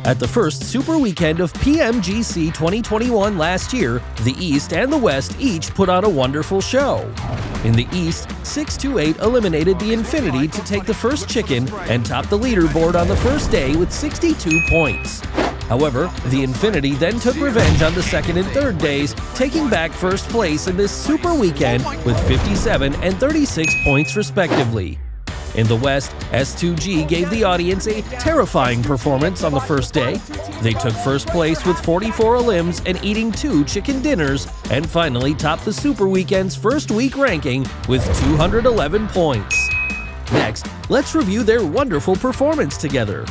At the first Super Weekend of Pmgc 2021 last year, the East and the West each put on a wonderful show. In the East, 628 eliminated the Infinity to take the first chicken and top the leaderboard on the first day with 62 points. However, the Infinity then took revenge on the second and third days, taking back first place in this Super Weekend with 57 and 36 points respectively. In the West, S2G gave the audience a terrifying performance on the first day. They took first place with 44 elims and eating 2 chicken dinners, and finally topped the Super Weekend's first week ranking with 211 points. Next, let's review their wonderful performance together.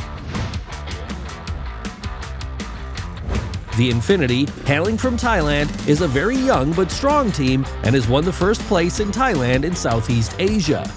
The Infinity, hailing from Thailand, is a very young but strong team and has won the first place in Thailand and Southeast Asia.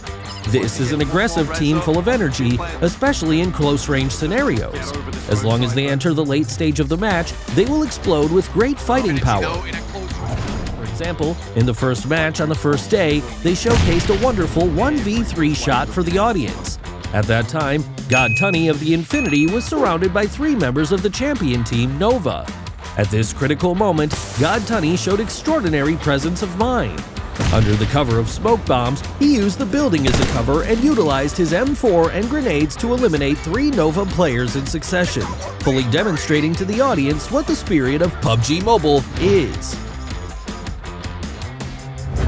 This is an aggressive team full of energy, especially in close-range scenarios. As long as they enter the late stage of the match, they will explode with great fighting power. For example, in the first match on the first day, they showcased a wonderful 1v3 shot for the audience. At that time, God Tunny of the Infinity was surrounded by 3 members of the champion team, Nova. At this critical moment, God Tunny showed extraordinary presence of mind. Under the cover of smoke bombs, he used the building as a cover and utilized his M4 and grenades to eliminate 3 Nova players in succession, fully demonstrating to the audience what the spirit of PUBG Mobile is.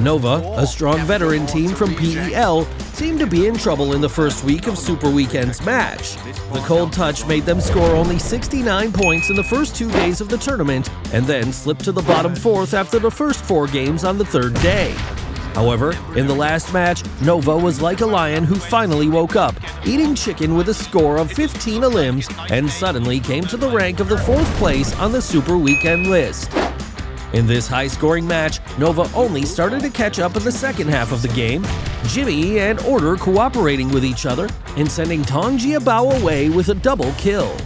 Nova, a strong veteran team from PEL, seemed to be in trouble in the first week of Super Weekend's match. The cold touch made them score only 69 points in the first 2 days of the tournament, and then slipped to the bottom 4th after the first 4 games on the 3rd day. However, in the last match, Nova was like a lion who finally woke up, eating chicken with a score of 15 elims, and suddenly came to the rank of the 4th place on the Super Weekend list. In this high-scoring match, Nova only started to catch up in the second half of the game, Jimmy and Order cooperating with each other and sending Tong Jiabao away with a double kill.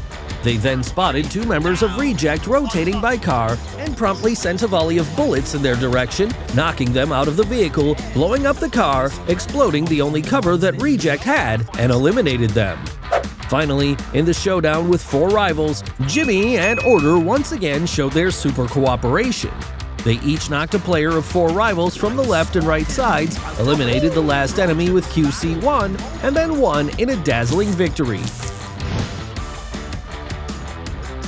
They then spotted 2 members of Reject rotating by car and promptly sent a volley of bullets in their direction, knocking them out of the vehicle, blowing up the car, exploding the only cover that Reject had, and eliminated them. Finally, in the showdown with 4 rivals, Jimmy and Order once again showed their super cooperation. They each knocked a player of 4 rivals from the left and right sides, eliminated the last enemy with QC1, and then won in a dazzling victory.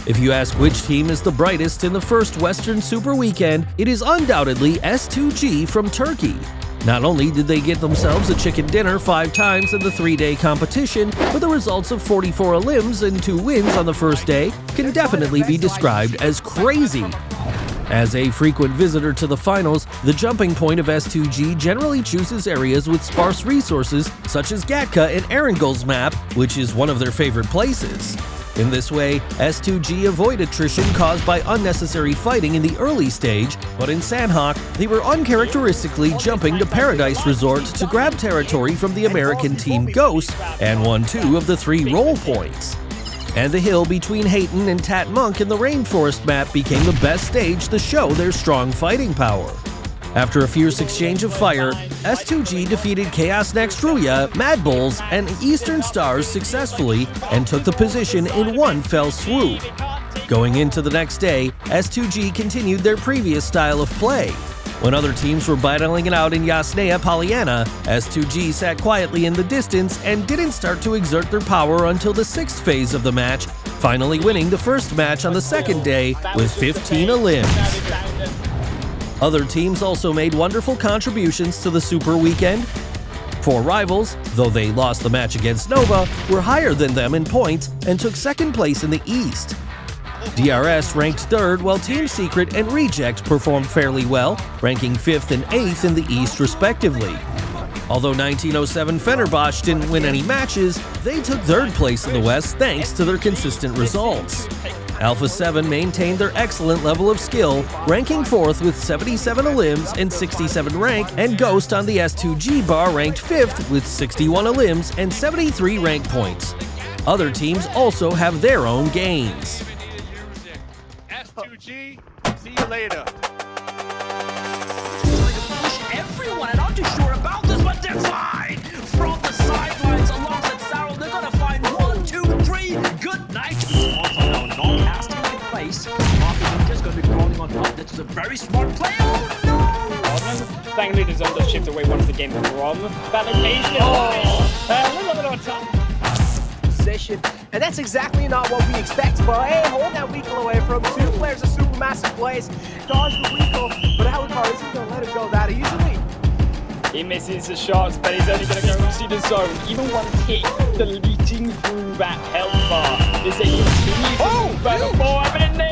If you ask which team is the brightest in the first Western Super Weekend, it is undoubtedly S2G from Turkey. Not only did they get themselves a chicken dinner 5 times in the 3-day competition, but the results of 44 elims and 2 wins on the first day can definitely be described as crazy. As a frequent visitor to the finals, the jumping point of S2G generally chooses areas with sparse resources such as Gatka and Erangel's map, which is one of their favorite places. In this way, S2G avoid attrition caused by unnecessary fighting in the early stage, but in Sandhawk, they were uncharacteristically jumping to Paradise Resort to grab territory from the American team Ghost and won 2 of the 3 roll points. And the hill between Hayton and Tat Monk in the Rainforest map became the best stage to show their strong fighting power. After a fierce exchange of fire, S2G defeated Chaos Next Ruya, Mad Bulls, and Eastern Stars successfully and took the position in one fell swoop. Going into the next day, S2G continued their previous style of play. When other teams were battling it out in Yasnaya Polyana, S2G sat quietly in the distance and didn't start to exert their power until the 6th phase of the match, finally winning the first match on the 2nd day with 15 elims. Other teams also made wonderful contributions to the Super Weekend. 4 rivals, though they lost the match against Nova, were higher than them in points and took 2nd place in the East. DRS ranked 3rd, while Team Secret and Reject performed fairly well, ranking 5th and 8th in the East respectively. Although 1907 Fenerbahce didn't win any matches, they took 3rd place in the West thanks to their consistent results. Alpha 7 maintained their excellent level of skill, ranking 4th with 77 elims and 67 rank, and Ghost on the S2G bar ranked 5th with 61 elims and 73 rank points. Other teams also have their own gains. S2G, see you later. Push everyone, and I'm too sure about this, but they're fine. From the sidelines along with Sarah, they're gonna find 1, 2, 3. Good night. Also known It's a very smart play. Oh no! Thankfully, the zone does shift away once the game comes from that location. A little bit of a tough position, and that's exactly not what we expect. But hey, hold that Weekle away from two players of supermassive plays. Dodge the Weekle, but Helicar isn't going to let him go that easily. He misses the shots, but he's only going to go into the zone. Even one hit deleting through that health bar. Is a continue to move back and forth, and